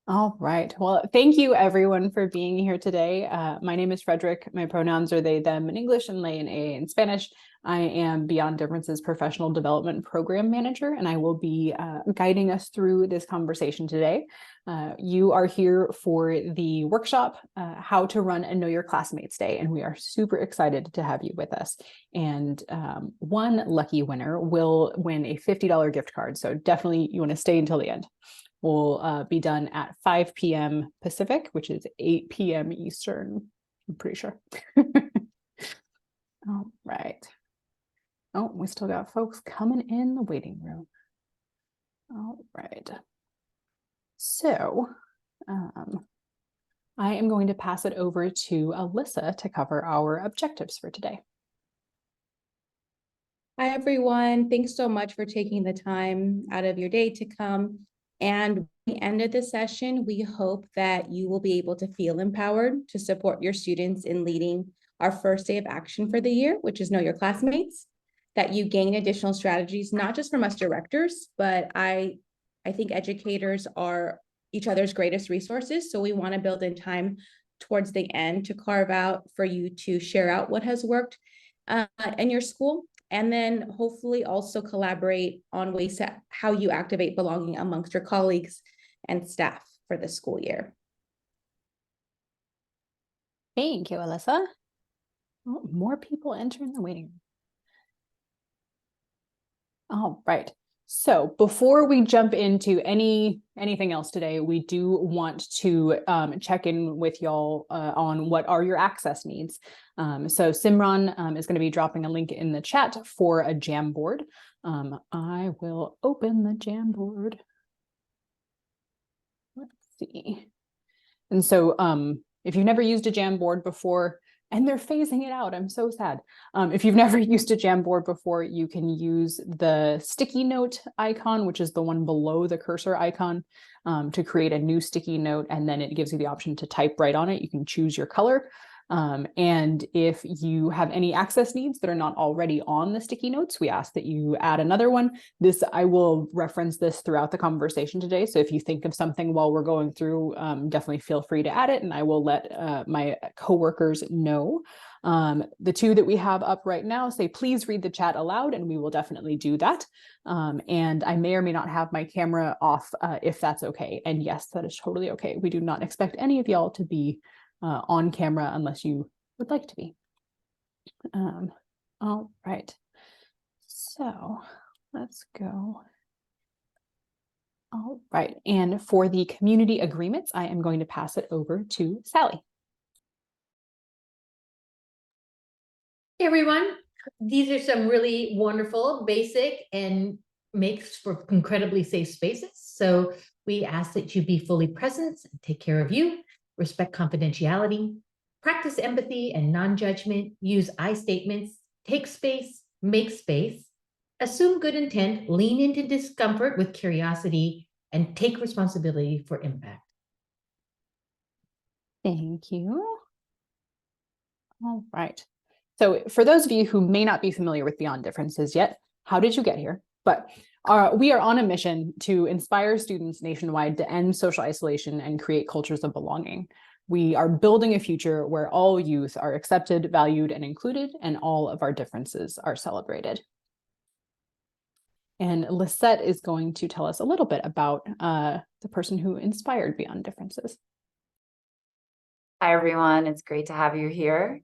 All right. Well, thank you everyone for being here today. My name is Frederick. My pronouns are they, them in English and they and a in Spanish. I am Beyond Differences Professional Development Program Manager, and I will be guiding us through this conversation today. You are here for the workshop, How to Run a Know Your Classmates Day, and we are super excited to have you with us. And one lucky winner will win a $50 gift card. So definitely you want to stay until the end. Will be done at 5 p.m. Pacific, which is 8 p.m. Eastern, I'm pretty sure. All right. Oh, we still got folks coming in the waiting room. All right. So I am going to pass it over to Alyssa to cover our objectives for today. Hi, everyone. Thanks so much for taking the time out of your day to come. And at the end of the session, we hope that you will be able to feel empowered to support your students in leading our first day of action for the year, which is Know Your Classmates, that you gain additional strategies, not just from us directors, but I think educators are each other's greatest resources. So we want to build in time towards the end to carve out for you to share out what has worked in your school. And then hopefully also collaborate on ways that how you activate belonging amongst your colleagues and staff for the school year. Thank you, Alyssa. Oh, more people entering the waiting room. All right. So before we jump into anything else today, we do want to check in with y'all on what are your access needs. So Simran is going to be dropping a link in the chat for a Jamboard. I will open the Jamboard. Let's see. And so if you've never used a Jamboard before, and they're phasing it out, I'm so sad. If you've never used a Jamboard before, you can use the sticky note icon, which is the one below the cursor icon, to create a new sticky note, and then it gives you the option to type right on it. You can choose your color. And if you have any access needs that are not already on the sticky notes, we ask that you add another one. I will reference this throughout the conversation today. So if you think of something while we're going through, definitely feel free to add it, and I will let my coworkers know. The two that we have up right now say, please read the chat aloud, and we will definitely do that. And I may or may not have my camera off if that's okay. And yes, that is totally okay. We do not expect any of y'all to be on camera unless you would like to be. All right, so let's go. All right, and for the community agreements, I am going to pass it over to Sally. Hey everyone, these are some really wonderful, basic, and makes for incredibly safe spaces. So we ask that you be fully present, take care of you, respect confidentiality, practice empathy and non-judgment, use I statements, take space, make space, assume good intent, lean into discomfort with curiosity, and take responsibility for impact. Thank you. All right. So for those of you who may not be familiar with Beyond Differences yet, how did you get here? But we are on a mission to inspire students nationwide to end social isolation and create cultures of belonging. We are building a future where all youth are accepted, valued, and included, and all of our differences are celebrated. And Lisette is going to tell us a little bit about the person who inspired Beyond Differences. Hi, everyone. It's great to have you here.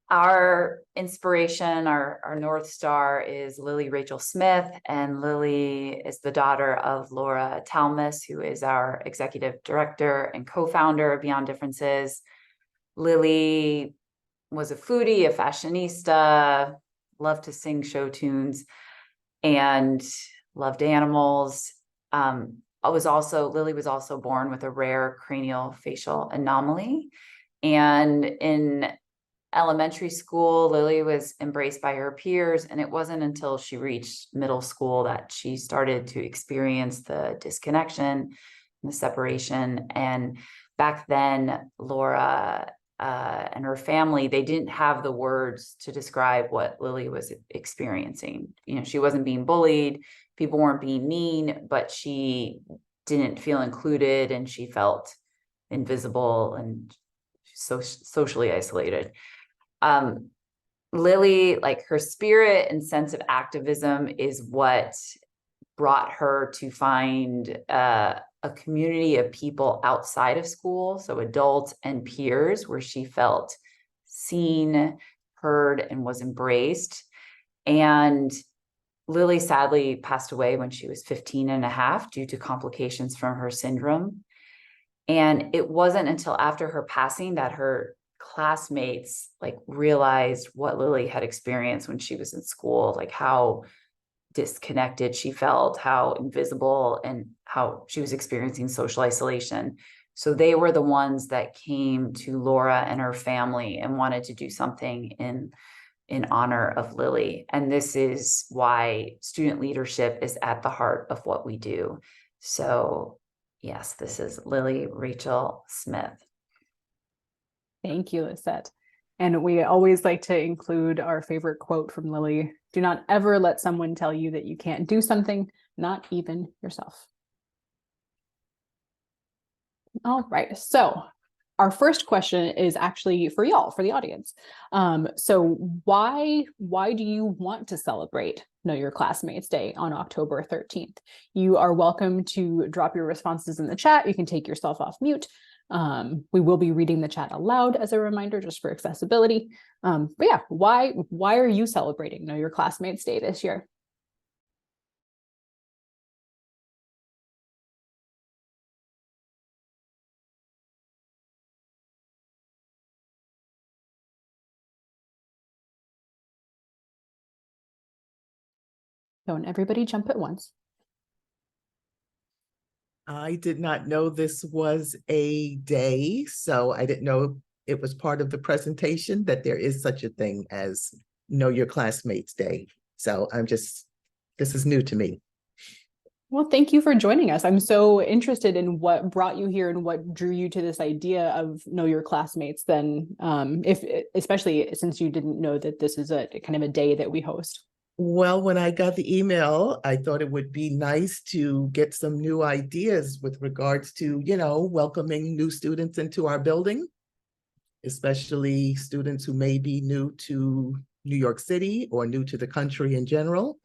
Our inspiration, our North Star is Lily Rachel Smith, and Lily is the daughter of Laura Talmas, who is our executive director and co-founder of Beyond Differences. Lily was a foodie, a fashionista, loved to sing show tunes, and loved animals. Lily was also born with a rare cranial facial anomaly, and in elementary school, Lily was embraced by her peers, and it wasn't until she reached middle school that she started to experience the disconnection and the separation. And back then, Laura and her family, they didn't have the words to describe what Lily was experiencing. You know, she wasn't being bullied, people weren't being mean, but she didn't feel included and she felt invisible and socially isolated. Lily, like her spirit and sense of activism is what brought her to find a community of people outside of school, so adults and peers, where she felt seen, heard, and was embraced. And Lily sadly passed away when she was 15 and a half due to complications from her syndrome. And it wasn't until after her passing that her classmates like realized what Lily had experienced when she was in school, like how disconnected she felt, how invisible, and how she was experiencing social isolation. So they were the ones that came to Laura and her family and wanted to do something in honor of Lily. And this is why student leadership is at the heart of what we do. So yes, this is Lily Rachel Smith. Thank you, Lisette. And we always like to include our favorite quote from Lily. Do not ever let someone tell you that you can't do something, not even yourself. All right, so our first question is actually for y'all, for the audience. So why do you want to celebrate Know Your Classmates Day on October 13th? You are welcome to drop your responses in the chat. You can take yourself off mute. We will be reading the chat aloud as a reminder, just for accessibility. But yeah, why are you celebrating Know Your Classmates Day this year? Don't everybody jump at once. I did not know this was a day, so I didn't know it was part of the presentation that there is such a thing as Know Your Classmates Day. So this is new to me. Well, thank you for joining us. I'm so interested in what brought you here and what drew you to this idea of Know Your Classmates then, especially since you didn't know that this is a kind of a day that we host. Well, when I got the email, I thought it would be nice to get some new ideas with regards to, welcoming new students into our building, especially students who may be new to New York City or new to the country in general.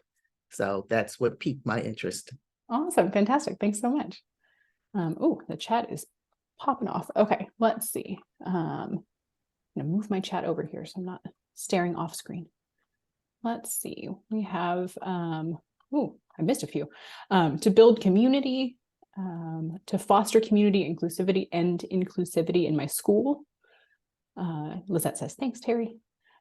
So that's what piqued my interest. Awesome. Fantastic. Thanks so much. Oh, the chat is popping off. Okay, let's see. I'm gonna move my chat over here so I'm not staring off screen. Let's see. We have, oh, I missed a few. To build community, to foster community inclusivity in my school. Lisette says, thanks, Terry.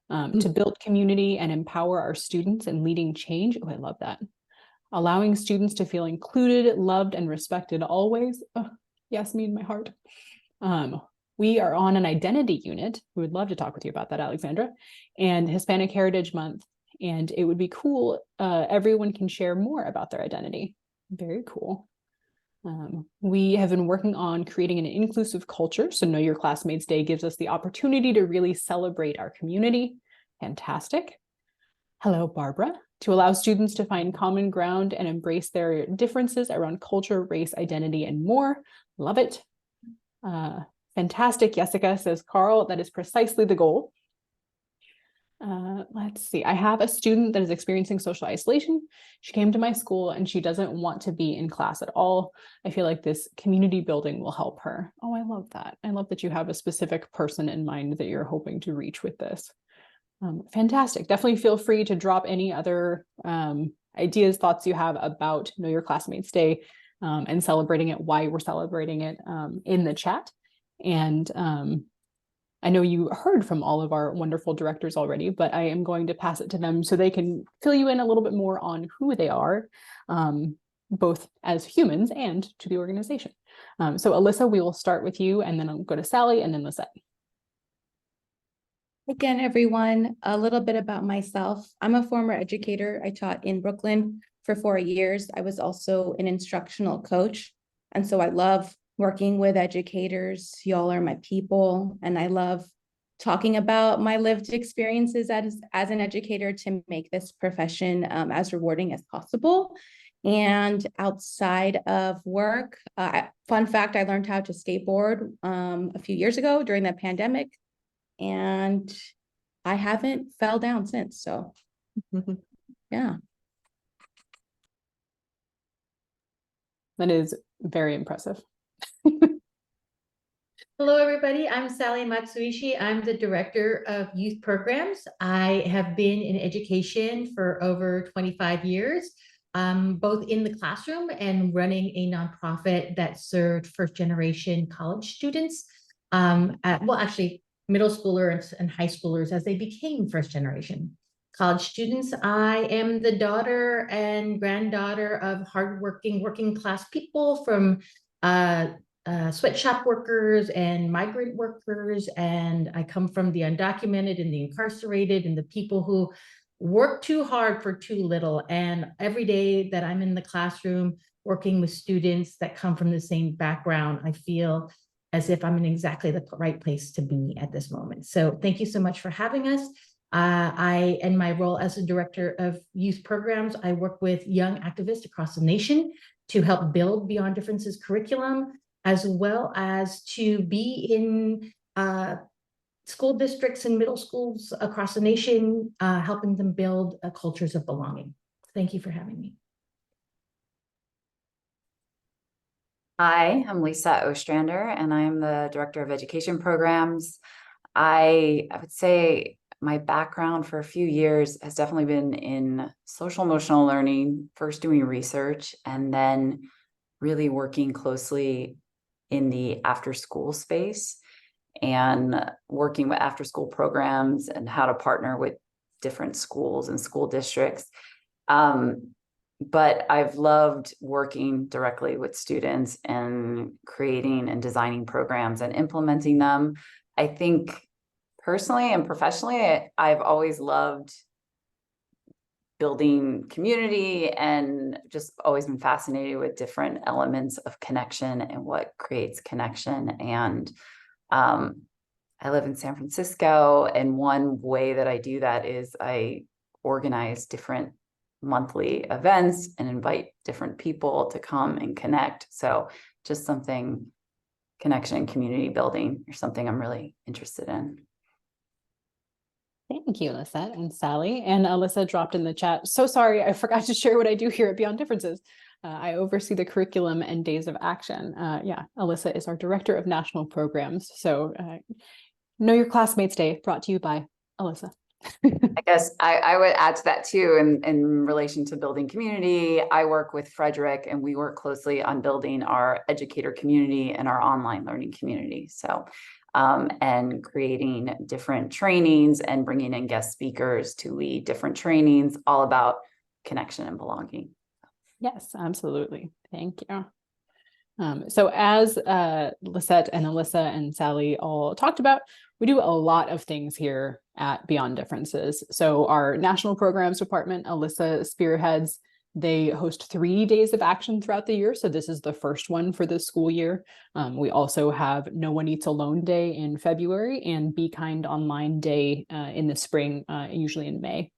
To build community and empower our students in leading change. Oh, I love that. Allowing students to feel included, loved, and respected always. Oh, yes, me in my heart. We are on an identity unit. We would love to talk with you about that, Alexandra, and Hispanic Heritage Month. And it would be cool. Everyone can share more about their identity. Very cool. We have been working on creating an inclusive culture. So Know Your Classmates Day gives us the opportunity to really celebrate our community. Fantastic. Hello, Barbara. To allow students to find common ground and embrace their differences around culture, race, identity, and more. Love it. Fantastic, Jessica, says Carl. That is precisely the goal. Let's see. I have a student that is experiencing social isolation. She came to my school and she doesn't want to be in class at all. I feel like this community building will help her. Oh, I love that. I love that you have a specific person in mind that you're hoping to reach with this. Fantastic. Definitely feel free to drop any other ideas, thoughts you have about Know Your Classmates Day and celebrating it, why we're celebrating it in the chat. And I know you heard from all of our wonderful directors already, but I am going to pass it to them so they can fill you in a little bit more on who they are, both as humans and to the organization. So Alyssa, we will start with you and then I'll go to Sally and then Lisette. Again, everyone, a little bit about myself. I'm a former educator. I taught in Brooklyn for 4 years. I was also an instructional coach. And so I love working with educators. Y'all are my people. And I love talking about my lived experiences as an educator to make this profession as rewarding as possible. And outside of work, fun fact, I learned how to skateboard a few years ago during the pandemic, and I haven't fell down since. So yeah. That is very impressive. Hello, everybody. I'm Sally Matsuishi. I'm the Director of Youth Programs. I have been in education for over 25 years, both in the classroom and running a nonprofit that served first-generation college students, actually middle schoolers and high schoolers as they became first-generation college students. I am the daughter and granddaughter of hardworking working class people from sweatshop workers and migrant workers, and I come from the undocumented and the incarcerated and the people who work too hard for too little. And every day that I'm in the classroom working with students that come from the same background, I feel as if I'm in exactly the right place to be at this moment. So thank you so much for having us. In my role as the Director of Youth Programs, I work with young activists across the nation to help build Beyond Differences curriculum, as well as to be in school districts and middle schools across the nation, helping them build cultures of belonging. Thank you for having me. Hi, I'm Lisette Ostrander, and I'm the Director of Education Programs. I would say my background for a few years has definitely been in social emotional learning, first doing research, and then really working closely in the after school space and working with after school programs and how to partner with different schools and school districts. But I've loved working directly with students and creating and designing programs and implementing them. I think personally and professionally, I've always loved building community and just always been fascinated with different elements of connection and what creates connection. And I live in San Francisco, and one way that I do that is I organize different monthly events and invite different people to come and connect. So just something, connection and community building, or something I'm really interested in. Thank you, Lisette and Sally. And Alyssa dropped in the chat. So sorry, I forgot to share what I do here at Beyond Differences. I oversee the curriculum and days of action. Yeah, Alyssa is our Director of National Programs. So Know Your Classmates Day, brought to you by Alyssa. I guess I would add to that too, in relation to building community. I work with Frederick, and we work closely on building our educator community and our online learning community. So, and creating different trainings and bringing in guest speakers to lead different trainings, all about connection and belonging. Yes, absolutely. Thank you. So as Lisette and Alyssa and Sally all talked about, we do a lot of things here at Beyond Differences. So our National Programs Department, Alyssa spearheads. They host 3 days of action throughout the year. So this is the first one for the school year. We also have No One Eats Alone Day in February and Be Kind Online Day in the spring, usually in May.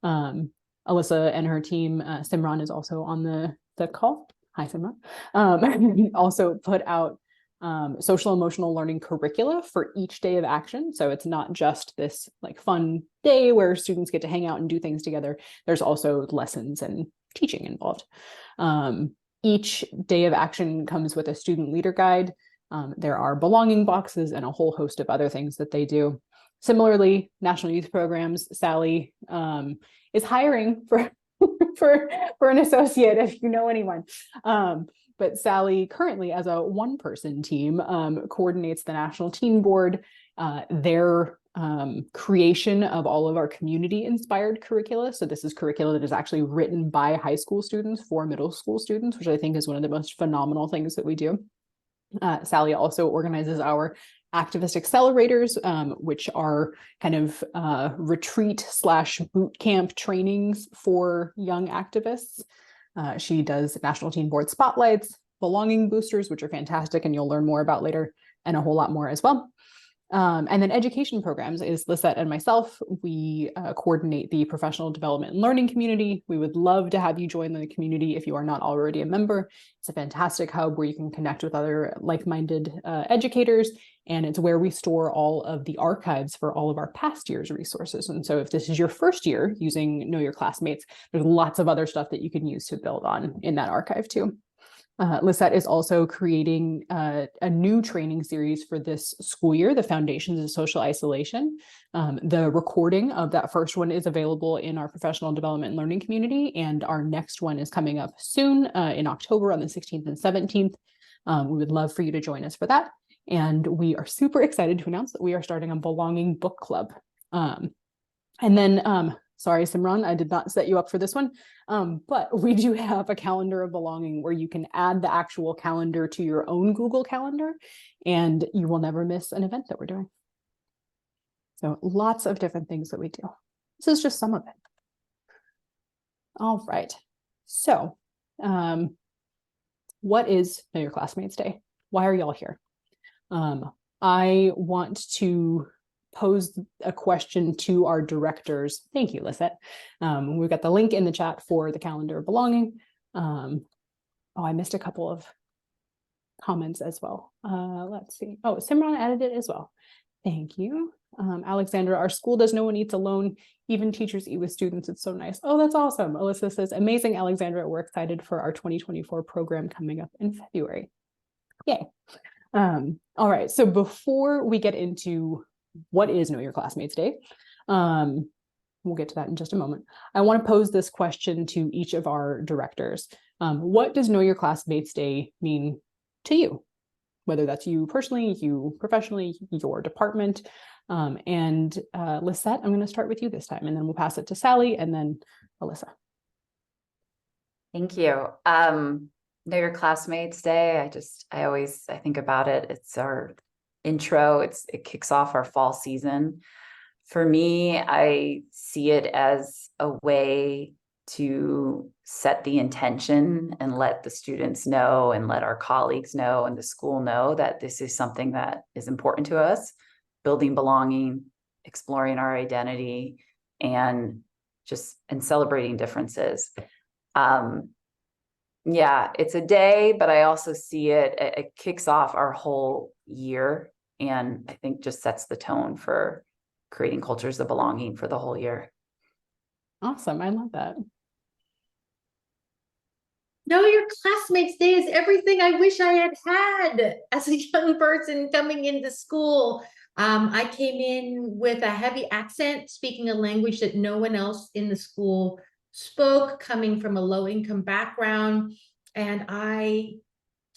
Alyssa and her team, Simran is also on the call. Hi, Simran. Also put out social emotional learning curricula for each day of action. So it's not just this like fun day where students get to hang out and do things together. There's also lessons and teaching involved. Each day of action comes with a student leader guide. There are belonging boxes and a whole host of other things that they do. Similarly, National Youth Programs, Sally is hiring for an associate if you know anyone. But Sally currently, as a one-person team, coordinates the National Teen Board, their creation of all of our community-inspired curricula. So this is curricula that is actually written by high school students for middle school students, which I think is one of the most phenomenal things that we do. Sally also organizes our activist accelerators, which are kind of retreat/boot camp trainings for young activists. She does National Teen Board spotlights, belonging boosters, which are fantastic and you'll learn more about later, and a whole lot more as well. And then education programs is Lisette and myself. We coordinate the professional development and learning community. We would love to have you join the community if you are not already a member. It's a fantastic hub where you can connect with other like-minded educators, and it's where we store all of the archives for all of our past year's resources. And so if this is your first year using Know Your Classmates, there's lots of other stuff that you can use to build on in that archive too. Lisette is also creating a new training series for this school year, the Foundations of Social Isolation. The recording of that first one is available in our professional development and learning community, and our next one is coming up soon in October on the 16th and 17th. We would love for you to join us for that. And we are super excited to announce that we are starting a Belonging Book Club. And then, sorry, Simran, I did not set you up for this one, but we do have a calendar of belonging where you can add the actual calendar to your own Google Calendar, and you will never miss an event that we're doing. So lots of different things that we do. This is just some of it. All right. So what is Know Your Classmates Day? Why are y'all here? I want to pose a question to our directors. Thank you, Lisette. We've got the link in the chat for the calendar of belonging. Oh, I missed a couple of comments as well. Let's see. Oh, Simran added it as well. Thank you. Alexandra, our school does no one eats alone. Even teachers eat with students. It's so nice. Oh, that's awesome. Alyssa says, amazing, Alexandra. We're excited for our 2024 program coming up in February. Yay. All right. So before we get into what is Know Your Classmates Day, we'll get to that in just a moment. I want to pose this question to each of our directors. What does Know Your Classmates Day mean to you? Whether that's you personally, you professionally, your department. And Lisette, I'm going to start with you this time, and then we'll pass it to Sally and then Alyssa. Thank you. Know Your Classmates Day. I think about it. It's our intro. It kicks off our fall season. For me, I see it as a way to set the intention and let the students know and let our colleagues know and the school know that this is something that is important to us, building belonging, exploring our identity, and celebrating differences. Yeah, it's a day, but I also see it kicks off our whole year, and I think just sets the tone for creating cultures of belonging for the whole year. Awesome. I love that. Know Your Classmates Day is everything I wish I had as a young person coming into school. I came in with a heavy accent, speaking a language that no one else in the school spoke, coming from a low-income background, and I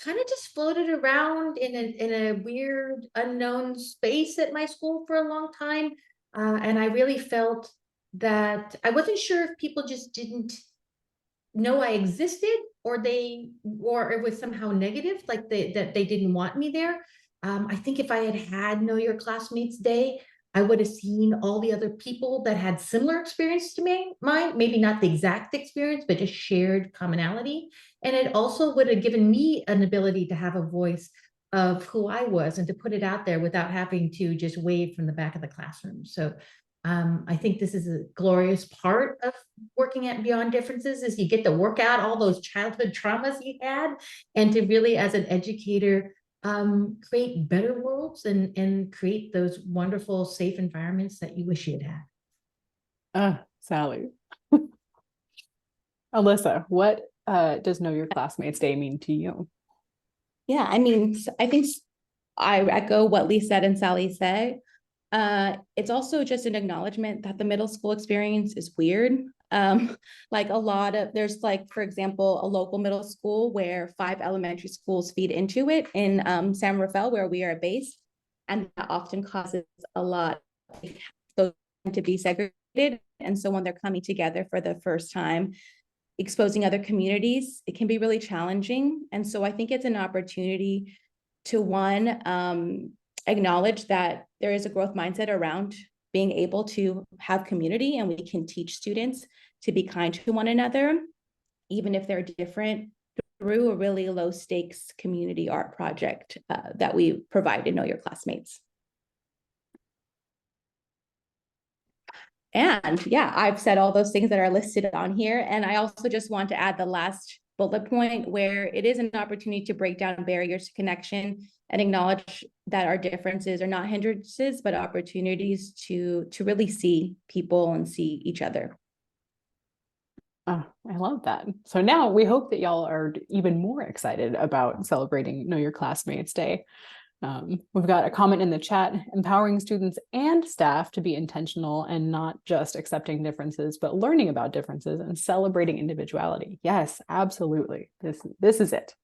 kind of just floated around in a weird, unknown space at my school for a long time, and I really felt that I wasn't sure if people just didn't know I existed, or it was somehow negative, like that they didn't want me there. I think if I had Know Your Classmates Day, I would have seen all the other people that had similar experience to mine, maybe not the exact experience, but just shared commonality. And it also would have given me an ability to have a voice of who I was and to put it out there without having to just wave from the back of the classroom. So I think this is a glorious part of working at Beyond Differences, is you get to work out all those childhood traumas you had, and to really, as an educator, create better worlds and create those wonderful, safe environments that you wish you had had. Sally. Alyssa, what does Know Your Classmates Day mean to you? Yeah, I mean, I think I echo what Lisette and Sally said. It's also just an acknowledgement that the middle school experience is weird. Like there's like, for example, a local middle school where 5 elementary schools feed into it in San Rafael, where we are based. And that often causes a lot to be segregated. And so when they're coming together for the first time, exposing other communities, it can be really challenging. And so I think it's an opportunity to acknowledge that there is a growth mindset around being able to have community, and we can teach students to be kind to one another, even if they're different, through a really low stakes community art project that we provide in Know Your Classmates. And yeah, I've said all those things that are listed on here. And I also just want to add the last bullet point where it is an opportunity to break down barriers to connection and acknowledge that our differences are not hindrances, but opportunities to really see people and see each other. Oh, I love that. So now we hope that y'all are even more excited about celebrating Know Your Classmates Day. We've got a comment in the chat: empowering students and staff to be intentional and not just accepting differences, but learning about differences and celebrating individuality. Yes, absolutely. This is it.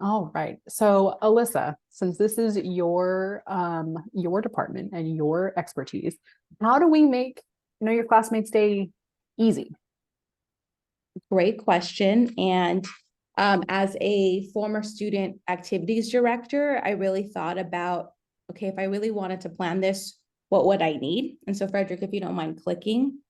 All right. So Alyssa, since this is your department and your expertise, how do we make Know Your Classmates Day easy? Great question. And as a former student activities director, I really thought about, okay, if I really wanted to plan this, what would I need? And so Frederick, if you don't mind clicking,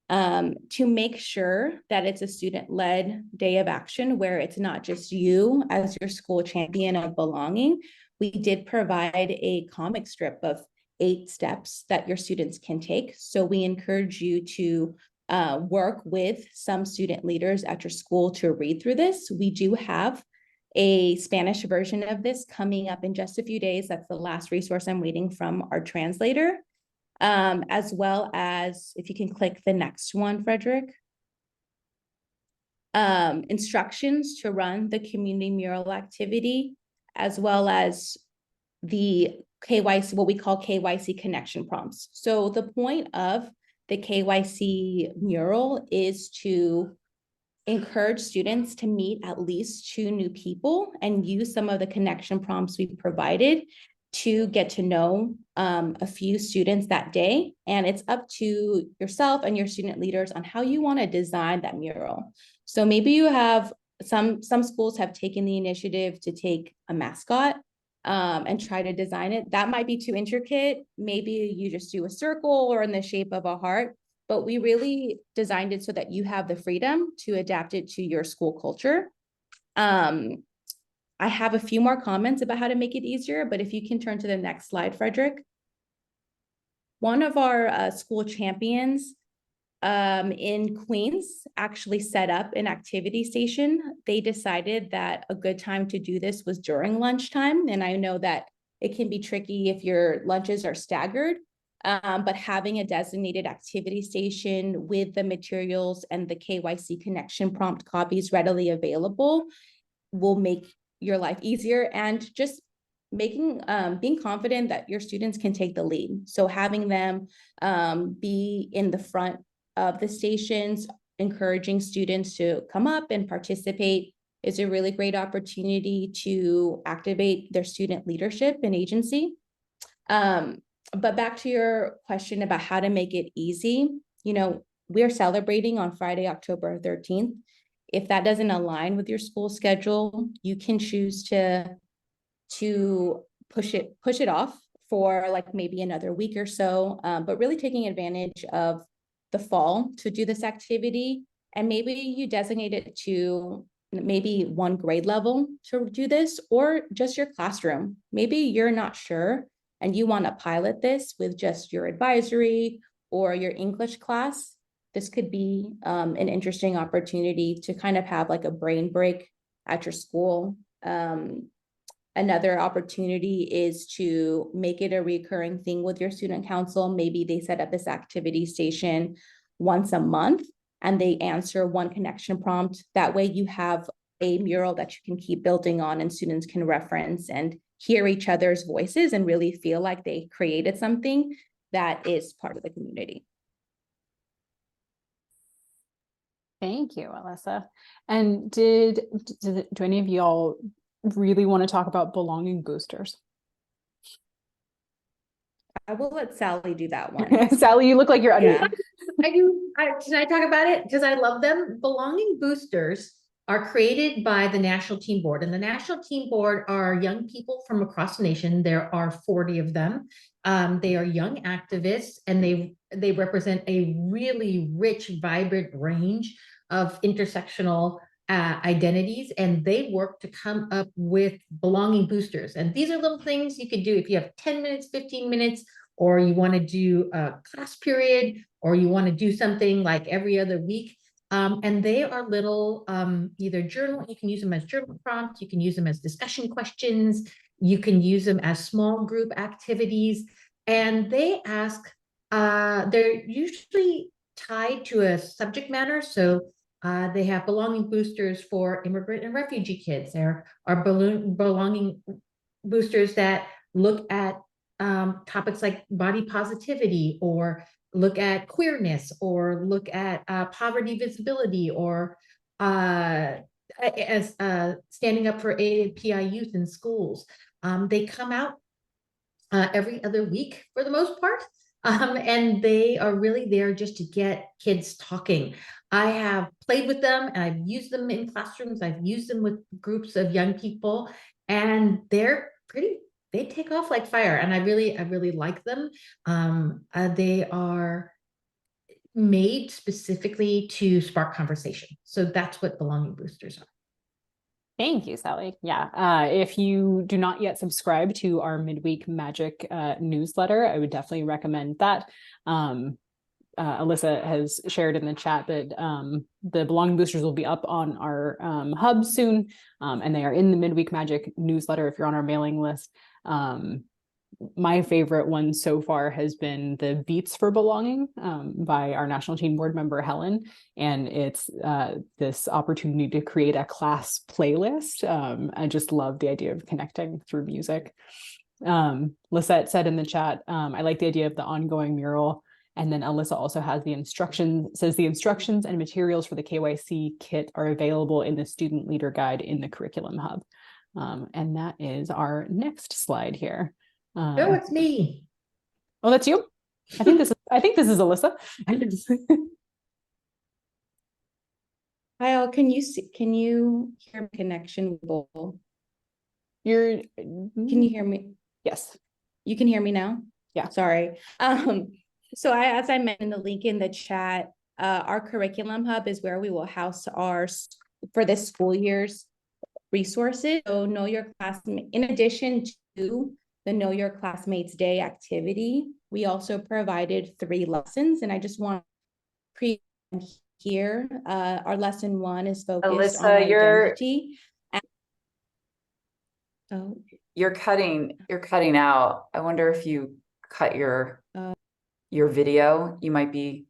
to make sure that it's a student-led day of action where it's not just you as your school champion of belonging, we did provide a comic strip of 8 steps that your students can take. So we encourage you to work with some student leaders at your school to read through this. We do have a Spanish version of this coming up in just a few days. That's the last resource I'm waiting from our translator. As well as, if you can click the next one, Frederick. Instructions to run the community mural activity, as well as the KYC, what we call KYC connection prompts. So the point of the KYC mural is to encourage students to meet at least 2 new people and use some of the connection prompts we provided to get to know a few students that day. And it's up to yourself and your student leaders on how you want to design that mural. So maybe you have some schools have taken the initiative to take a mascot and try to design it. That might be too intricate. Maybe you just do a circle or in the shape of a heart, but we really designed it so that you have the freedom to adapt it to your school culture. I have a few more comments about how to make it easier, but if you can turn to the next slide, Frederick. One of our school champions in Queens actually set up an activity station. They decided that a good time to do this was during lunchtime. And I know that it can be tricky if your lunches are staggered, but having a designated activity station with the materials and the KYC connection prompt copies readily available will make your life easier, and just making being confident that your students can take the lead. So having them be in the front of the stations, encouraging students to come up and participate is a really great opportunity to activate their student leadership and agency. But back to your question about how to make it easy, you know, we're celebrating on Friday, October 13th. If that doesn't align with your school schedule, you can choose to push it off for like maybe another week or so, but really taking advantage of the fall to do this activity. And maybe you designate it to maybe one grade level to do this, or just your classroom. Maybe you're not sure and you want to pilot this with just your advisory or your English class. This could be an interesting opportunity to kind of have like a brain break at your school. Another opportunity is to make it a recurring thing with your student council. Maybe they set up this activity station once a month and they answer one connection prompt. That way you have a mural that you can keep building on and students can reference and hear each other's voices and really feel like they created something that is part of the community. Thank you, Alyssa. And do any of y'all really want to talk about belonging boosters? I will let Sally do that one. Sally, you look like you're Yeah. I do. Can I talk about it? Because I love them. Belonging boosters are created by the National Team Board. And the National Team Board are young people from across the nation. There are 40 of them. They are young activists, and they represent a really rich, vibrant range of intersectional identities, and they work to come up with belonging boosters. And these are little things you could do if you have 10 minutes, 15 minutes, or you want to do a class period, or you want to do something like every other week. And they are little either journal, you can use them as journal prompts, you can use them as discussion questions, you can use them as small group activities. And they ask, they're usually tied to a subject matter. So they have belonging boosters for immigrant and refugee kids. There are belonging boosters that look at topics like body positivity, or look at queerness, or look at poverty visibility, or as standing up for API youth in schools. They come out every other week for the most part. And they are really there just to get kids talking. I have played with them and I've used them in classrooms. I've used them with groups of young people, and they take off like fire. And I really like them. They are made specifically to spark conversation. So that's what belonging boosters are. Thank you, Sally. Yeah, if you do not yet subscribe to our Midweek Magic newsletter, I would definitely recommend that. Alyssa has shared in the chat that the belonging boosters will be up on our hub soon, and they are in the Midweek Magic newsletter if you're on our mailing list. My favorite one so far has been the Beats for Belonging by our National Teen Board member, Helen. And it's this opportunity to create a class playlist. I just love the idea of connecting through music. Lisette said in the chat, I like the idea of the ongoing mural. And then Alyssa also has the instructions, says the instructions and materials for the KYC kit are available in the student leader guide in the curriculum hub. And that is our next slide here. Oh, it's me. Oh, that's you. I think this is Alyssa. Kyle, can you hear my connection? Can you hear me? Yes. You can hear me now? Yeah. Sorry. So as I mentioned, the link in the chat, our curriculum hub is where we will house for this school year's resources. So Know Your Classmate, in addition to the Know Your Classmates Day activity, we also provided 3 lessons, and I just want to here. Our lesson 1 is focused on identity. You're cutting out. I wonder if you cut your video. You might be,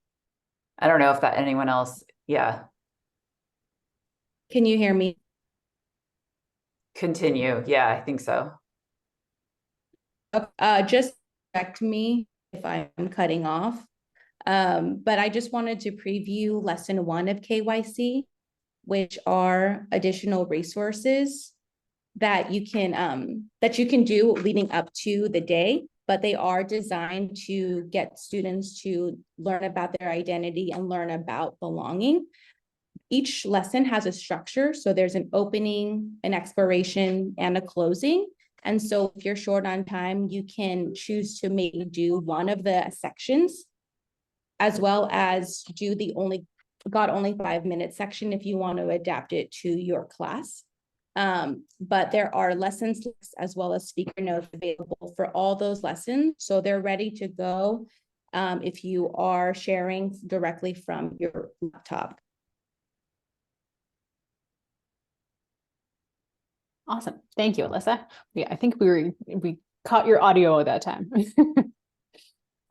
I don't know if that anyone else. Yeah. Can you hear me? Continue. Yeah, I think so. Just correct me if I'm cutting off. But I just wanted to preview lesson 1 of KYC, which are additional resources that you can do leading up to the day, but they are designed to get students to learn about their identity and learn about belonging. Each lesson has a structure. So there's an opening, an exploration, and a closing. And so if you're short on time, you can choose to maybe do one of the sections, as well as do the only 5-minute section if you want to adapt it to your class. But there are lessons as well as speaker notes available for all those lessons. So they're ready to go if you are sharing directly from your laptop. Awesome. Thank you, Alyssa. Yeah, I think we caught your audio at that time.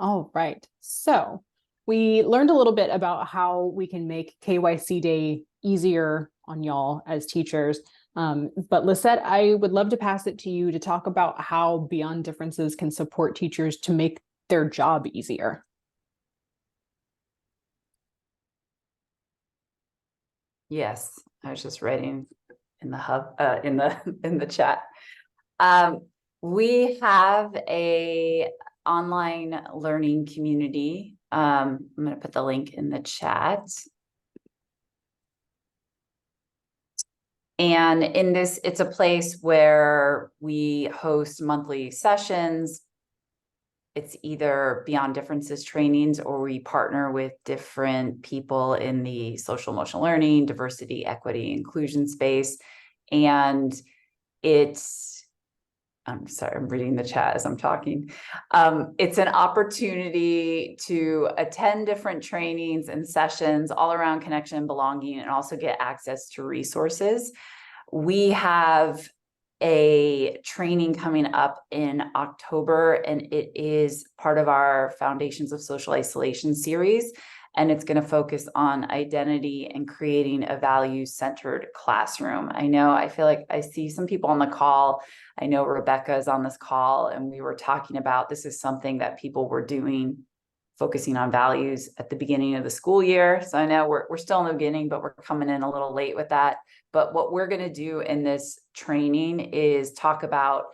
All right. So we learned a little bit about how we can make KYC Day easier on y'all as teachers. But Lisette, I would love to pass it to you to talk about how Beyond Differences can support teachers to make their job easier. Yes, I was just writing in the hub, in the chat. We have a online learning community. I'm going to put the link in the chat. And in this, it's a place where we host monthly sessions. It's either Beyond Differences trainings, or we partner with different people in the social emotional learning, diversity, equity, inclusion space. And it's I'm sorry, I'm reading the chat as I'm talking. It's an opportunity to attend different trainings and sessions all around connection and belonging, and also get access to resources. We have a training coming up in October, and it is part of our Foundations of Social Isolation series. And it's going to focus on identity and creating a values-centered classroom. I feel like I see some people on the call. I know Rebecca is on this call, and we were talking about this is something that people were doing, focusing on values at the beginning of the school year. So I know we're still in the beginning, but we're coming in a little late with that. But what we're going to do in this training is talk about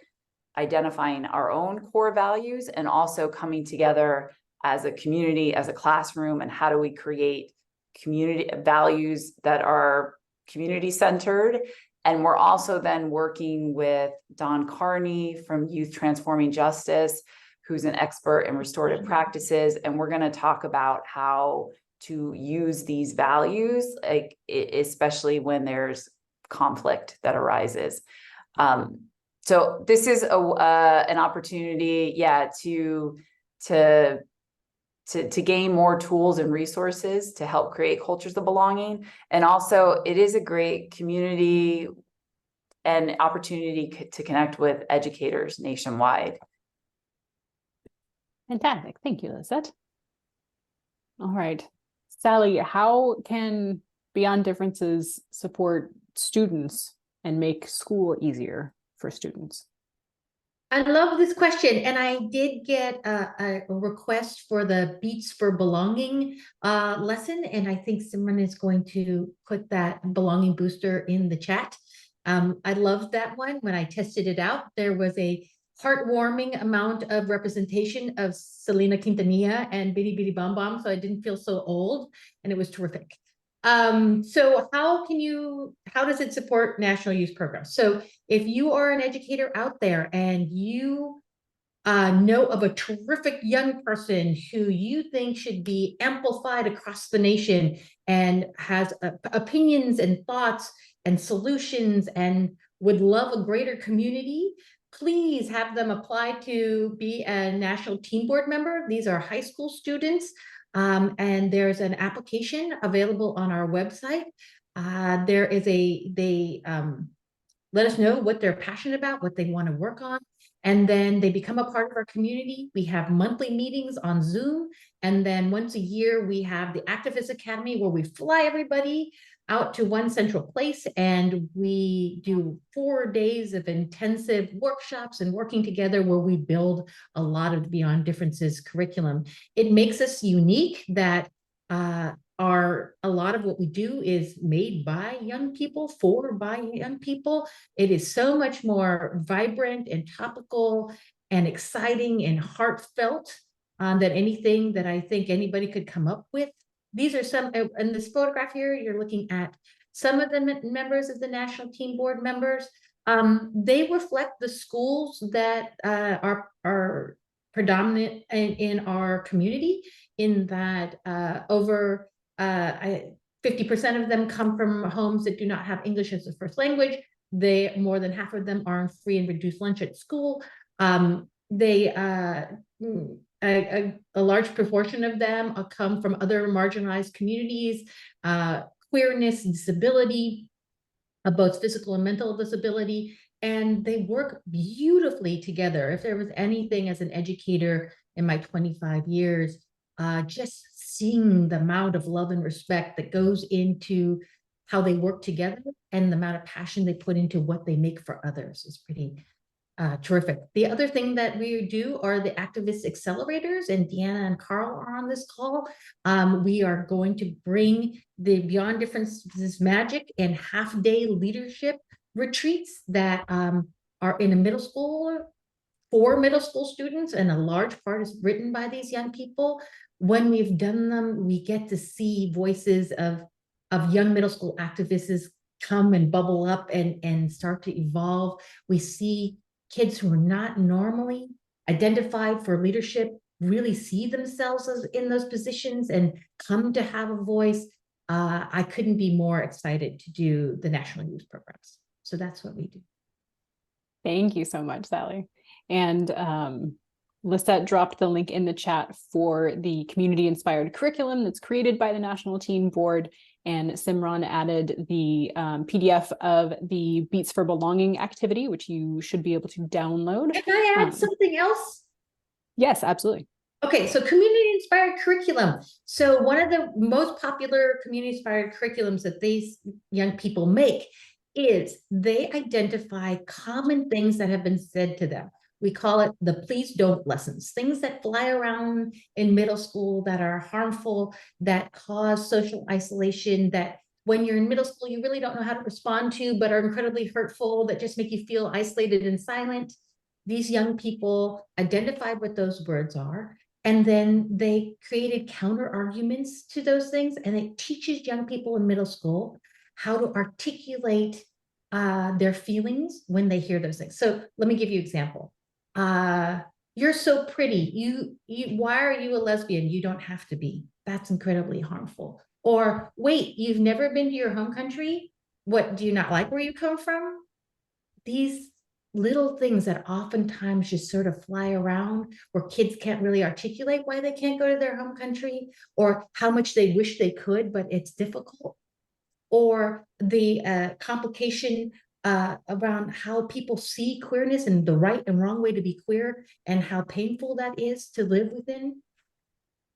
identifying our own core values and also coming together as a community, as a classroom, and how do we create community values that are community centered. And we're also then working with Don Carney from Youth Transforming Justice, who's an expert in restorative practices. And we're going to talk about how to use these values, like especially when there's conflict that arises. So this is an opportunity, to gain more tools and resources to help create cultures of belonging. And also it is a great community and opportunity to connect with educators nationwide. Fantastic. Thank you, Lisette. All right. Sally, how can Beyond Differences support students and make school easier for students? I love this question, and I did get a request for the Beats for Belonging lesson, and I think someone is going to put that belonging booster in the chat. I loved that one. When I tested it out, there was a heartwarming amount of representation of Selena Quintanilla and Bitty Bitty Bom Bom, so I didn't feel so old, and it was terrific. So how does it support national youth programs? So if you are an educator out there and you know of a terrific young person who you think should be amplified across the nation and has opinions and thoughts and solutions and would love a greater community, please have them apply to be a national team board member. These are high school students. And there's an application available on our website. They let us know what they're passionate about, what they want to work on, and then they become a part of our community. We have monthly meetings on Zoom, and then once a year we have the Activist Academy where we fly everybody out to one central place, and we do 4 days of intensive workshops and working together where we build a lot of Beyond Differences curriculum. It makes us unique that a lot of what we do is made by young people by young people. It is so much more vibrant and topical and exciting and heartfelt than anything that I think anybody could come up with. These are some, in this photograph here, you're looking at some of the members of the National Team Board members. They reflect the schools that are predominant in our community, in that over 50% of them come from homes that do not have English as a first language. More than half of them are on free and reduced lunch at school. A large proportion of them come from other marginalized communities, queerness, disability, both physical and mental disability, and they work beautifully together. If there was anything as an educator in my 25 years, just seeing the amount of love and respect that goes into how they work together and the amount of passion they put into what they make for others is pretty terrific. The other thing that we do are the activist accelerators, and Deanna and Carl are on this call. We are going to bring the Beyond Differences magic and half-day leadership retreats that are in a middle school for middle school students, and a large part is written by these young people. When we've done them, we get to see voices of young middle school activists come and bubble up and start to evolve. We see kids who are not normally identified for leadership really see themselves in those positions and come to have a voice. I couldn't be more excited to do the National Youth Programs. So that's what we do. Thank you so much, Sally. And Lisette dropped the link in the chat for the community-inspired curriculum that's created by the National Teen Board. And Simran added the PDF of the Beats for Belonging activity, which you should be able to download. Can I add something else? Yes, absolutely. Okay, so community-inspired curriculum. So one of the most popular community-inspired curriculums that these young people make is they identify common things that have been said to them. We call it the please don't lessons, things that fly around in middle school that are harmful, that cause social isolation, that when you're in middle school, you really don't know how to respond to, but are incredibly hurtful, that just make you feel isolated and silent. These young people identified what those words are, and then they created counter arguments to those things, and it teaches young people in middle school how to articulate their feelings when they hear those things. So let me give you an example. You're so pretty. Why are you a lesbian? You don't have to be. That's incredibly harmful. Or wait, you've never been to your home country? What, do you not like where you come from? These little things that oftentimes just sort of fly around where kids can't really articulate why they can't go to their home country or how much they wish they could, but it's difficult. Or the complication around how people see queerness and the right and wrong way to be queer and how painful that is to live within.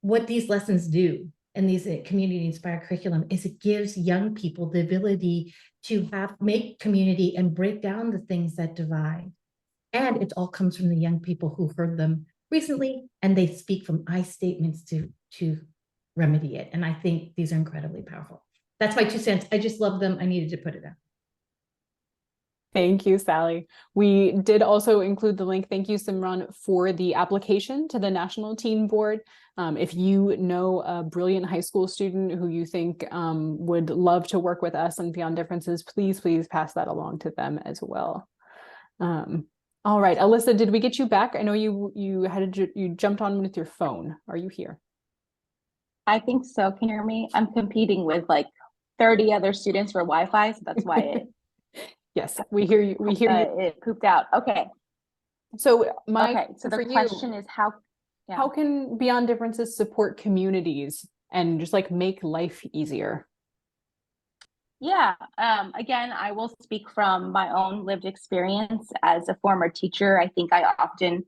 What these lessons do and these community-inspired curriculum is it gives young people the ability to make community and break down the things that divide. And it all comes from the young people who heard them recently, and they speak from I statements to remedy it. And I think these are incredibly powerful. That's my 2 cents. I just love them. I needed to put it out. Thank you, Sally. We did also include the link, thank you, Simran, for the application to the National Teen Board. If you know a brilliant high school student who you think would love to work with us on Beyond Differences, please pass that along to them as well. All right, Alyssa, did we get you back? I know you jumped on with your phone. Are you here? I think so. Can you hear me? I'm competing with like 30 other students for Wi-Fi, so that's why it yes, we hear you. We hear you. It pooped out. Okay. So the question is how can Beyond Differences support communities and just like make life easier? Yeah. Again, I will speak from my own lived experience as a former teacher. I think I often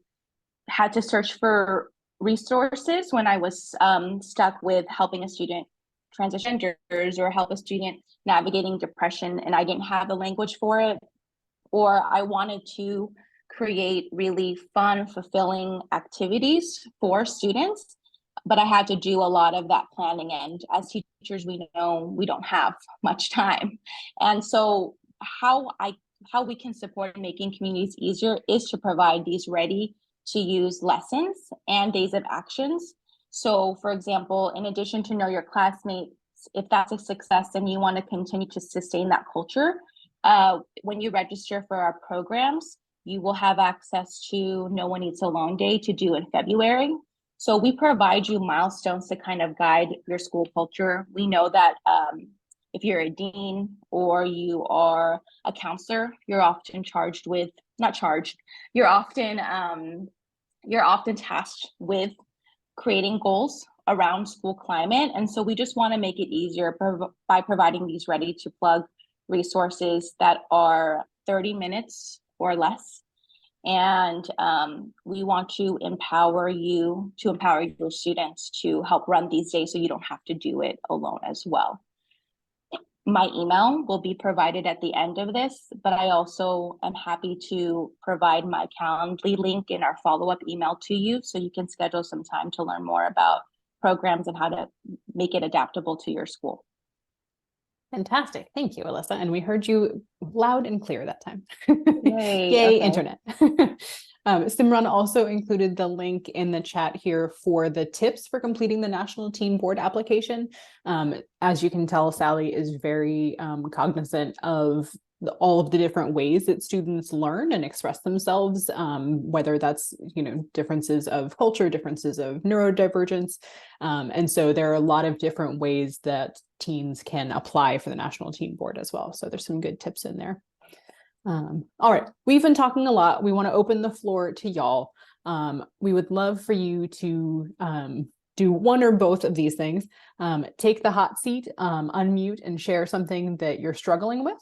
had to search for resources when I was stuck with helping a student transition genders or help a student navigating depression and I didn't have the language for it, or I wanted to create really fun, fulfilling activities for students, but I had to do a lot of that planning. And as teachers, we know we don't have much time. And so how we can support making communities easier is to provide these ready to use lessons and days of actions. So for example, in addition to know your classmates, if that's a success and you want to continue to sustain that culture, when you register for our programs, you will have access to No One Eats Alone Day to do in February. So we provide you milestones to kind of guide your school culture. We know that if you're a dean or you are a counselor, you're often you're often tasked with creating goals around school climate. And so we just want to make it easier by providing these ready to plug resources that are 30 minutes or less. And we want to empower your students to help run these days so you don't have to do it alone as well. My email will be provided at the end of this, but I also am happy to provide my Calendly link in our follow-up email to you so you can schedule some time to learn more about programs and how to make it adaptable to your school. Fantastic. Thank you, Alyssa. And we heard you loud and clear that time. Yay, Yay, okay. internet. Simran also included the link in the chat here for the tips for completing the National Teen Board application. As you can tell, Sally is very cognizant of all of the different ways that students learn and express themselves, whether that's, differences of culture, differences of neurodivergence. And so there are a lot of different ways that teens can apply for the National Teen Board as well. So there's some good tips in there. All right, we've been talking a lot. We want to open the floor to y'all. We would love for you to do one or both of these things. Take the hot seat, unmute and share something that you're struggling with,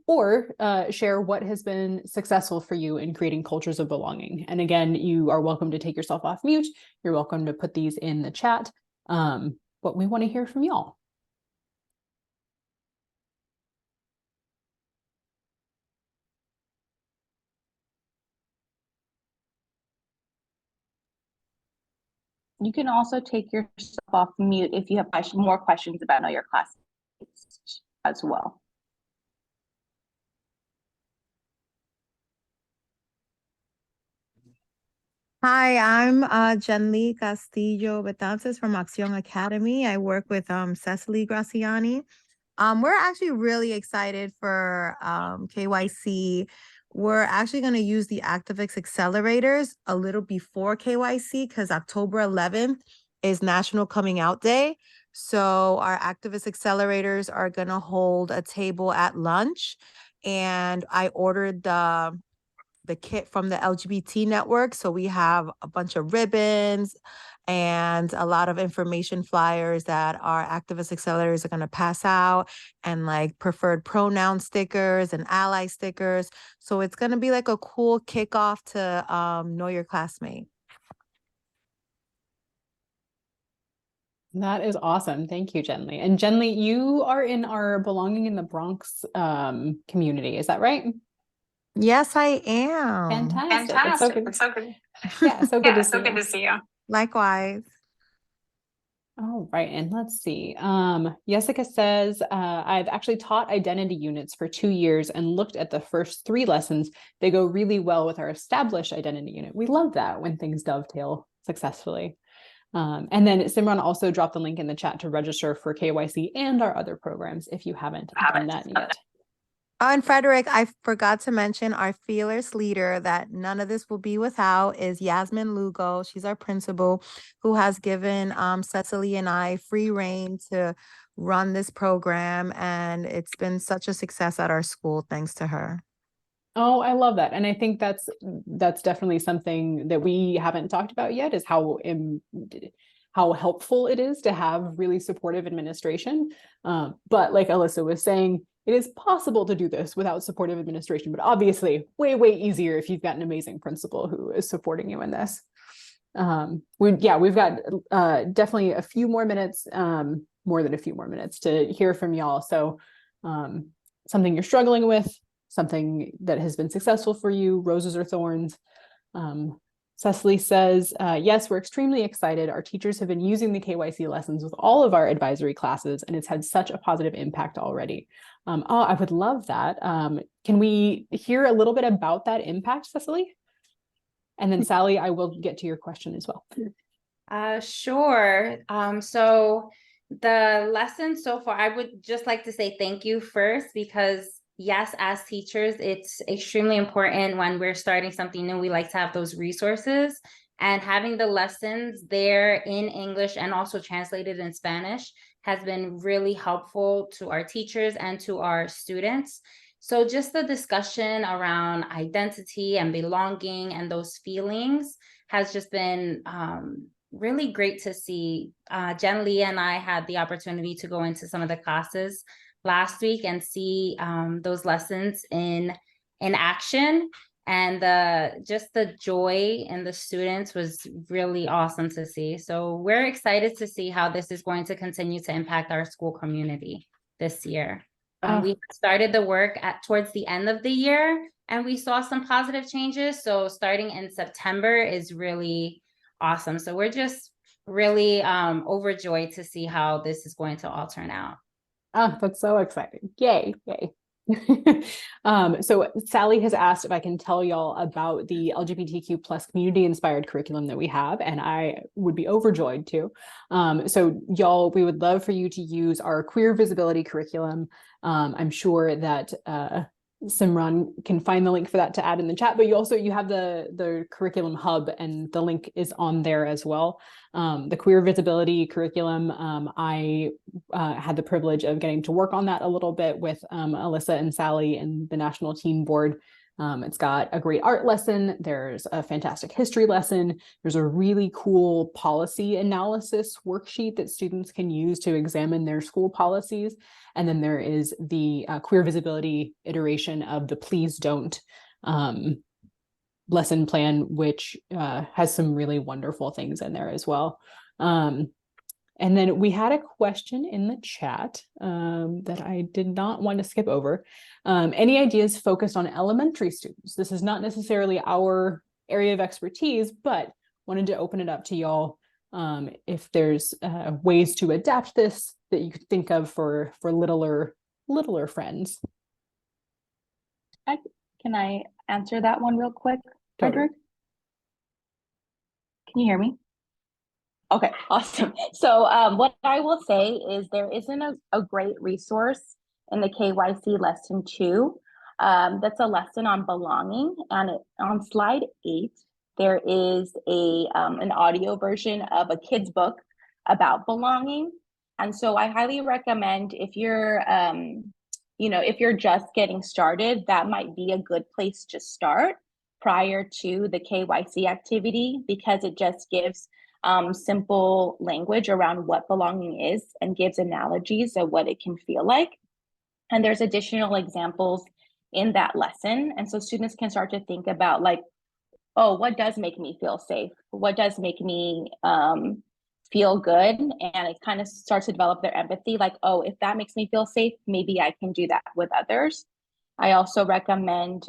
or share what has been successful for you in creating cultures of belonging. And again, you are welcome to take yourself off mute. You're welcome to put these in the chat, but we want to hear from y'all. You can also take yourself off mute if you have more questions about Know Your Classmates as well. Hi, I'm Jenly Castillo Betances from Acción Academy. I work with Cecily Graciani. We're actually really excited for KYC. We're actually going to use the Activist Accelerators a little before KYC because October 11th is National Coming Out Day. So our Activist Accelerators are going to hold a table at lunch. And I ordered the kit from the LGBT network. So we have a bunch of ribbons and a lot of information flyers that our activist accelerators are going to pass out, and like preferred pronoun stickers and ally stickers. So it's going to be like a cool kickoff to Know Your Classmate. That is awesome. Thank you, Jenly. And Jenly, you are in our Belonging in the Bronx community. Is that right? Yes, I am. Fantastic. It's so good. Yeah, so good to see you. Likewise. All right, and let's see. Jessica says, I've actually taught identity units for 2 years and looked at the first 3 lessons. They go really well with our established identity unit. We love that when things dovetail successfully. And then Simran also dropped the link in the chat to register for KYC and our other programs if you haven't done that yet. Oh, and Frederick, I forgot to mention our fearless leader that none of this will be without is Yasmin Lugo. She's our principal who has given Cecily and I free reign to run this program. And it's been such a success at our school thanks to her. Oh, I love that. And I think that's definitely something that we haven't talked about yet, is how helpful it is to have really supportive administration. But like Alyssa was saying, it is possible to do this without supportive administration, but obviously way, way easier if you've got an amazing principal who is supporting you in this. We've got definitely a few more minutes, more than a few more minutes to hear from y'all. So something you're struggling with, something that has been successful for you, roses or thorns. Cecily says, yes, we're extremely excited. Our teachers have been using the KYC lessons with all of our advisory classes, and it's had such a positive impact already. I would love that. Can we hear a little bit about that impact, Cecily? And then Sally, I will get to your question as well. Sure. So the lesson so far, I would just like to say thank you first, because yes, as teachers, it's extremely important when we're starting something new. We like to have those resources, and having the lessons there in English and also translated in Spanish has been really helpful to our teachers and to our students. So just the discussion around identity and belonging and those feelings has just been really great to see. Jen Lee and I had the opportunity to go into some of the classes last week and see those lessons in action, and just the joy in the students was really awesome to see. So we're excited to see how this is going to continue to impact our school community this year. We started the work towards the end of the year, and we saw some positive changes. So starting in September is really awesome. So we're just really overjoyed to see how this is going to all turn out. Oh, that's so exciting. Yay, yay. So Sally has asked if I can tell y'all about the LGBTQ plus community inspired curriculum that we have, and I would be overjoyed to. So y'all, we would love for you to use our queer visibility curriculum. I'm sure that Simran can find the link for that to add in the chat, but you have the curriculum hub, and the link is on there as well. The queer visibility curriculum, I had the privilege of getting to work on that a little bit with Alyssa and Sally and the National Teen Board. It's got a great art lesson. There's a fantastic history lesson. There's a really cool policy analysis worksheet that students can use to examine their school policies. And then there is the queer visibility iteration of the Please Don't lesson plan, which has some really wonderful things in there as well. And then we had a question in the chat that I did not want to skip over. Any ideas focused on elementary students? This is not necessarily our area of expertise, but wanted to open it up to y'all if there's ways to adapt this that you could think of for littler friends. Can I answer that one real quick, Totally. Frederick? Can you hear me? Okay, awesome. So what I will say is there isn't a great resource in the KYC lesson 2. That's a lesson on belonging, and on slide 8, there is an audio version of a kid's book about belonging. And so I highly recommend, if you're if you're just getting started, that might be a good place to start prior to the KYC activity, because it just gives simple language around what belonging is and gives analogies of what it can feel like. And there's additional examples in that lesson. And so students can start to think about, like, oh, what does make me feel safe? What does make me feel good? And it kind of starts to develop their empathy, like, oh, if that makes me feel safe, maybe I can do that with others. I also recommend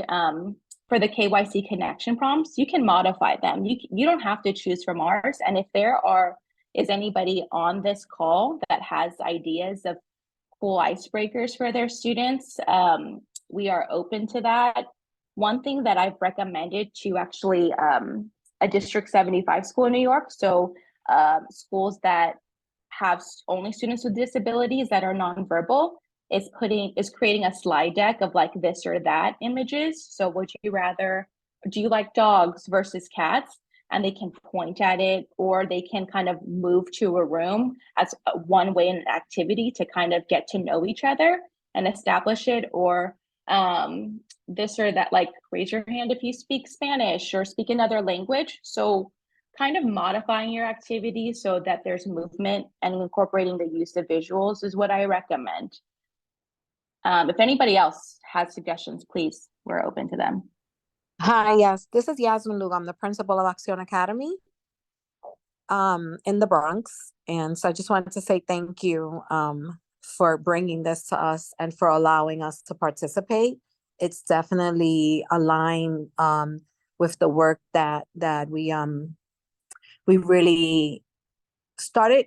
for the KYC connection prompts, you can modify them. You don't have to choose from ours. And if is anybody on this call that has ideas of cool icebreakers for their students, we are open to that. One thing that I've recommended to actually a District 75 school in New York, so schools that have only students with disabilities that are nonverbal, is creating a slide deck of like this or that images. So do you like dogs versus cats? And they can point at it, or they can kind of move to a room as one way in an activity to kind of get to know each other and establish it. Or this or that, like raise your hand if you speak Spanish or speak another language. So kind of modifying your activity so that there's movement and incorporating the use of visuals is what I recommend. If anybody else has suggestions, please, we're open to them. Hi, yes, this is Yasmin Lugo. I'm the principal of Acción Academy in the Bronx. And so I just wanted to say thank you for bringing this to us and for allowing us to participate. It's definitely aligned with the work that we really started,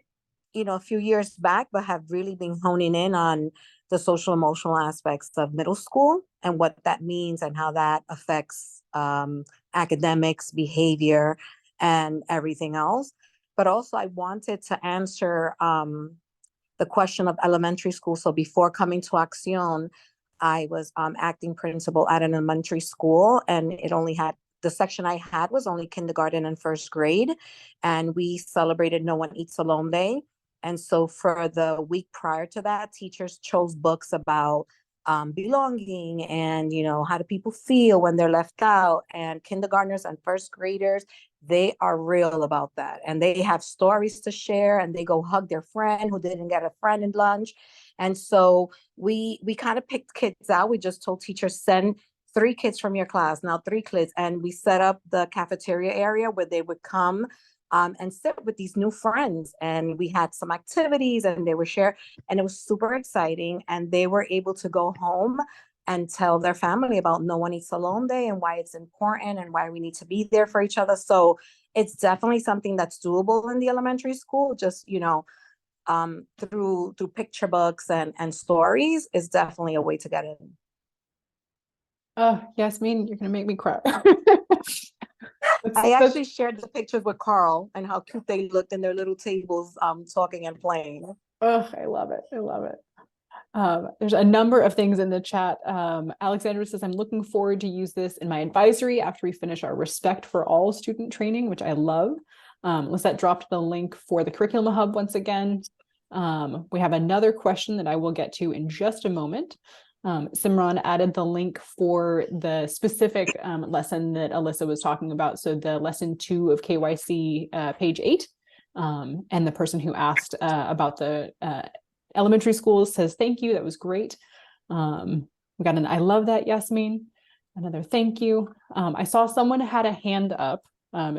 a few years back, but have really been honing in on the social emotional aspects of middle school and what that means and how that affects academics, behavior, and everything else. But also I wanted to answer the question of elementary school. So before coming to Acción, I was acting principal at an elementary school, and the section I had was only kindergarten and first grade, and we celebrated No One Eats Alone Day. And so for the week prior to that, teachers chose books about belonging and, how do people feel when they're left out. And kindergartners and first graders, they are real about that. And they have stories to share, and they go hug their friend who didn't get a friend in lunch. And so we kind of picked kids out. We just told teachers, send 3 kids from your class, now 3 kids. And we set up the cafeteria area where they would come and sit with these new friends. And we had some activities and they would share, and it was super exciting. And they were able to go home and tell their family about No One Eats Alone Day and why it's important and why we need to be there for each other. So it's definitely something that's doable in the elementary school. Just, through picture books and stories is definitely a way to get in. Oh, Yasmin, you're gonna make me cry. I actually shared the pictures with Carl and how cute they looked in their little tables, talking and playing. Oh, I love it. I love it. There's a number of things in the chat. Alexandra says, I'm looking forward to use this in my advisory after we finish our Respect for All student training, which I love. Lisette dropped the link for the Curriculum Hub once again. We have another question that I will get to in just a moment. Simran added the link for the specific lesson that Alyssa was talking about. So the lesson 2 of KYC, page 8. And the person who asked about the elementary schools says, thank you, that was great. We got an I love that, Yasmin. Another thank you. I saw someone had a hand up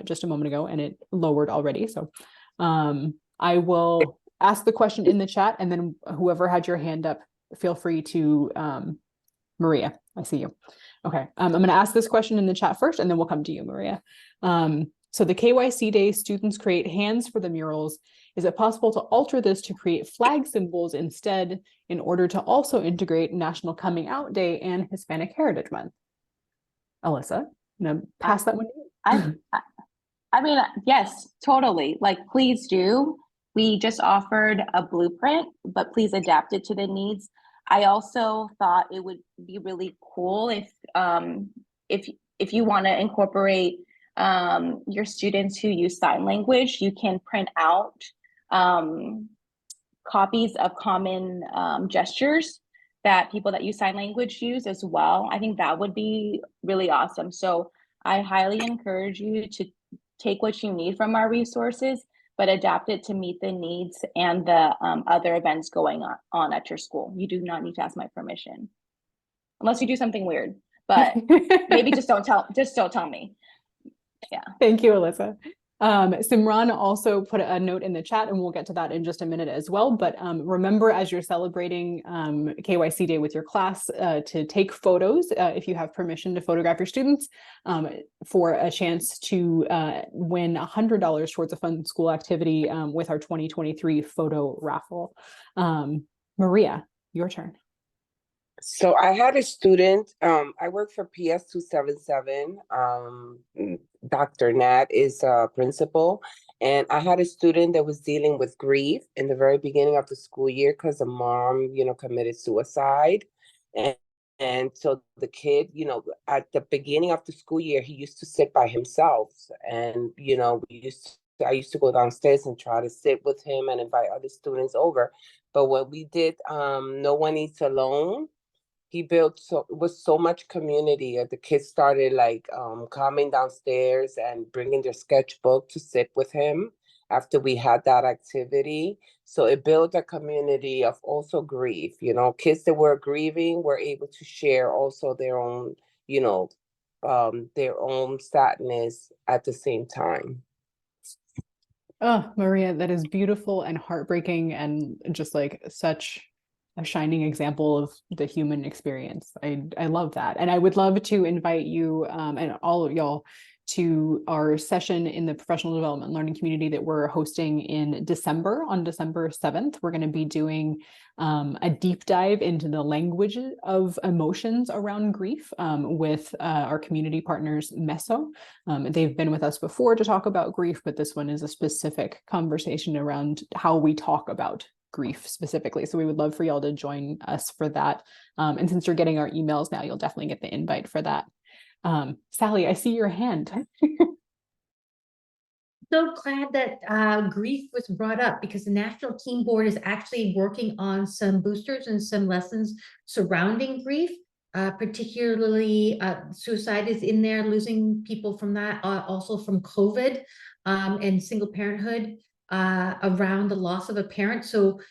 just a moment ago and it lowered already. So I will ask the question in the chat, and then whoever had your hand up, feel free to, Maria, I see you. Okay, I'm going to ask this question in the chat first, and then we'll come to you, Maria. So the KYC Day, students create hands for the murals. Is it possible to alter this to create flag symbols instead in order to also integrate National Coming Out Day and Hispanic Heritage Month? Alyssa, I'm going to pass that one to you. I mean, yes, totally. Like, please do. We just offered a blueprint, but please adapt it to the needs. I also thought it would be really cool if you want to incorporate your students who use sign language, you can print out copies of common gestures that people that use sign language use as well. I think that would be really awesome. So I highly encourage you to take what you need from our resources, but adapt it to meet the needs and the other events going on at your school. You do not need to ask my permission, unless you do something weird, but maybe just don't tell me. Yeah. Thank you, Alyssa. Simran also put a note in the chat, and we'll get to that in just a minute as well. But remember, as you're celebrating KYC Day with your class, to take photos if you have permission to photograph your students for a chance to win $100 towards a fun school activity with our 2023 photo raffle. Maria, your turn. So I had a student, I work for PS 277. Dr. Nat is a principal, and I had a student that was dealing with grief in the very beginning of the school year because the mom, committed suicide. And so the kid, at the beginning of the school year, he used to sit by himself. And, I used to go downstairs and try to sit with him and invite other students over. But when we did No One Eats Alone, he built so much community. The kids started coming downstairs and bringing their sketchbook to sit with him after we had that activity. So it built a community of also grief. Kids that were grieving were able to share also their own, their own sadness at the same time. Oh, Maria, that is beautiful and heartbreaking, and just like such a shining example of the human experience. I love that. And I would love to invite you and all of y'all to our session in the professional development and learning community that we're hosting in December, on December 7th. We're going to be doing a deep dive into the language of emotions around grief with our community partners, Meso. They've been with us before to talk about grief, but this one is a specific conversation around how we talk about grief specifically. So we would love for y'all to join us for that. And since you're getting our emails now, you'll definitely get the invite for that. Sally, I see your hand. So glad that grief was brought up, because the National Team Board is actually working on some boosters and some lessons surrounding grief. Particularly suicide is in there, losing people from that, also from COVID and single parenthood around the loss of a parent. So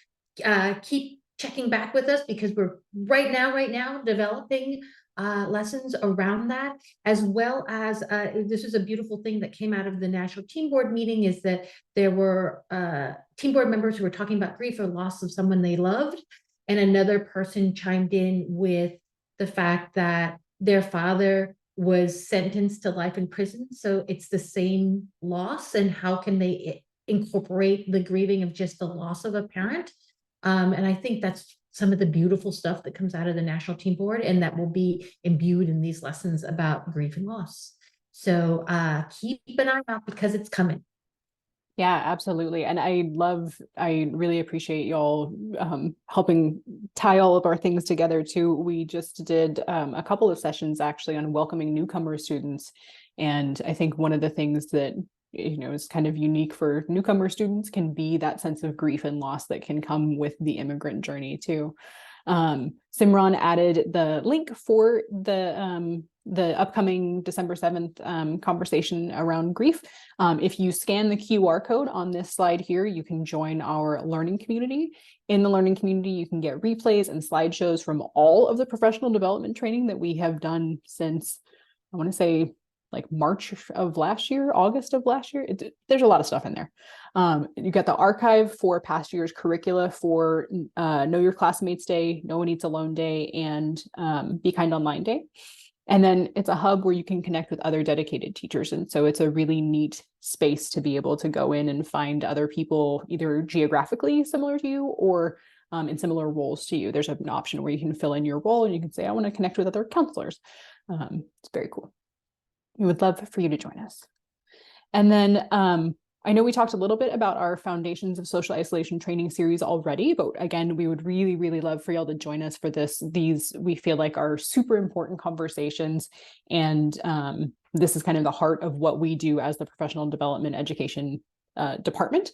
keep checking back with us, because we're right now developing lessons around that, as well as this is a beautiful thing that came out of the National Team Board meeting, is that there were team board members who were talking about grief or loss of someone they loved, and another person chimed in with the fact that their father was sentenced to life in prison. So it's the same loss, and how can they incorporate the grieving of just the loss of a parent? And I think that's some of the beautiful stuff that comes out of the National Team Board, and that will be imbued in these lessons about grief and loss. So keep an eye out, because it's coming. Yeah, absolutely. And I really appreciate y'all helping tie all of our things together too. We just did a couple of sessions actually on welcoming newcomer students. And I think one of the things that, is kind of unique for newcomer students can be that sense of grief and loss that can come with the immigrant journey too. Simran added the link for the upcoming December 7th conversation around grief. If you scan the QR code on this slide here, you can join our learning community. In the learning community, you can get replays and slideshows from all of the professional development training that we have done since, I want to say, like March of last year, August of last year. There's a lot of stuff in there. You got the archive for past year's curricula for Know Your Classmates Day, No One Eats Alone Day, and Be Kind Online Day. And then it's a hub where you can connect with other dedicated teachers. And so it's a really neat space to be able to go in and find other people either geographically similar to you or in similar roles to you. There's an option where you can fill in your role and you can say, I want to connect with other counselors. It's very cool. We would love for you to join us. And then I know we talked a little bit about our Foundations of Social Isolation training series already, but again, we would really, really love for y'all to join us for this. These we feel like are super important conversations. And this is kind of the heart of what we do as the professional development education department.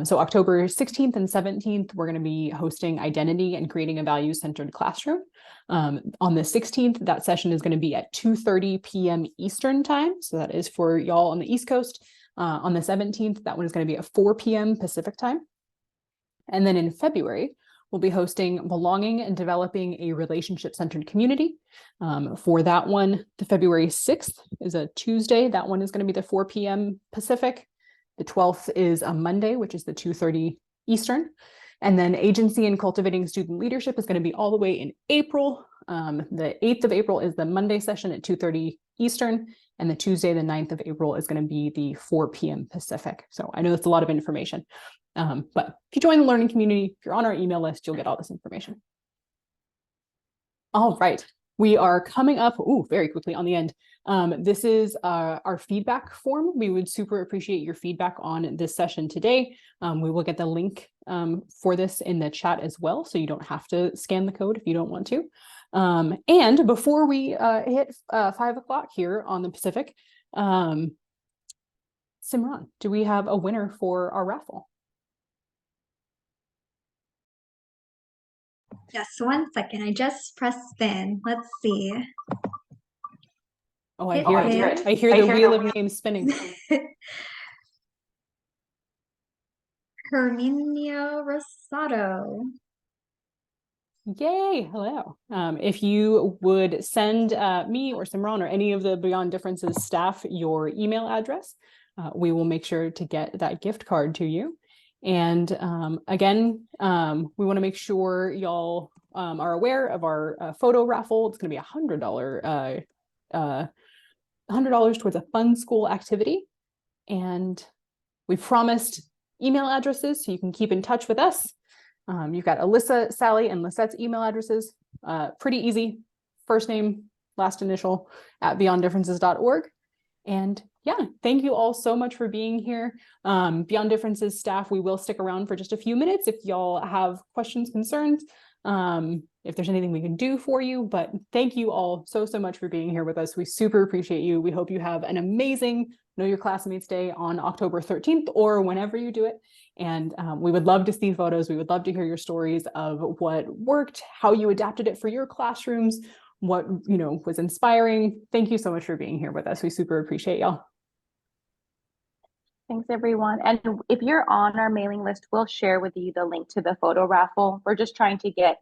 So October 16th and 17th, we're going to be hosting Identity and Creating a Values-Centered Classroom. On the 16th, that session is going to be at 2:30 p.m. Eastern time. So that is for y'all on the East Coast. On the 17th, that one is going to be at 4 p.m. Pacific time. And then in February, we'll be hosting Belonging and Developing a Relationship-Centered Community. For that one, the February 6th is a Tuesday. That one is going to be the 4 p.m. Pacific. The 12th is a Monday, which is the 2:30 Eastern. And then Agency and Cultivating Student Leadership is going to be all the way in April. The 8th of April is the Monday session at 2:30 Eastern. And the Tuesday, the 9th of April is going to be the 4 p.m. Pacific. So I know that's a lot of information. But if you join the learning community, if you're on our email list, you'll get all this information. All right. We are coming up very quickly on the end. This is our feedback form. We would super appreciate your feedback on this session today. We will get the link for this in the chat as well, so you don't have to scan the code if you don't want to. And before we hit 5 o'clock here on the Pacific, Simran, do we have a winner for our raffle? Yes, 1 second. I just pressed spin. Let's see. Oh, I hear it. I hear the wheel of names spinning. Herminia Rosado. Yay, hello. If you would send me or Simran or any of the Beyond Differences staff your email address, we will make sure to get that gift card to you. And again, we want to make sure y'all are aware of our photo raffle. It's going to be $100 towards a fun school activity. And we promised email addresses so you can keep in touch with us. You've got Alyssa, Sally, and Lisette's email addresses. Pretty easy. First name, last initial at beyonddifferences.org. And yeah, thank you all so much for being here. Beyond Differences staff, we will stick around for just a few minutes if y'all have questions, concerns, if there's anything we can do for you. But thank you all so much for being here with us. We super appreciate you. We hope you have an amazing Know Your Classmates Day on October 13th or whenever you do it. And we would love to see photos. We would love to hear your stories of what worked, how you adapted it for your classrooms, what was inspiring. Thank you so much for being here with us. We super appreciate y'all. Thanks, everyone. And if you're on our mailing list, we'll share with you the link to the photo raffle. We're just trying to get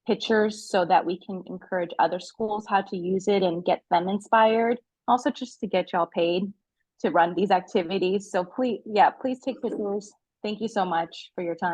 pictures so that we can encourage other schools how to use it and get them inspired. Also, just to get y'all paid to run these activities. So please take pictures. Thank you so much for your time.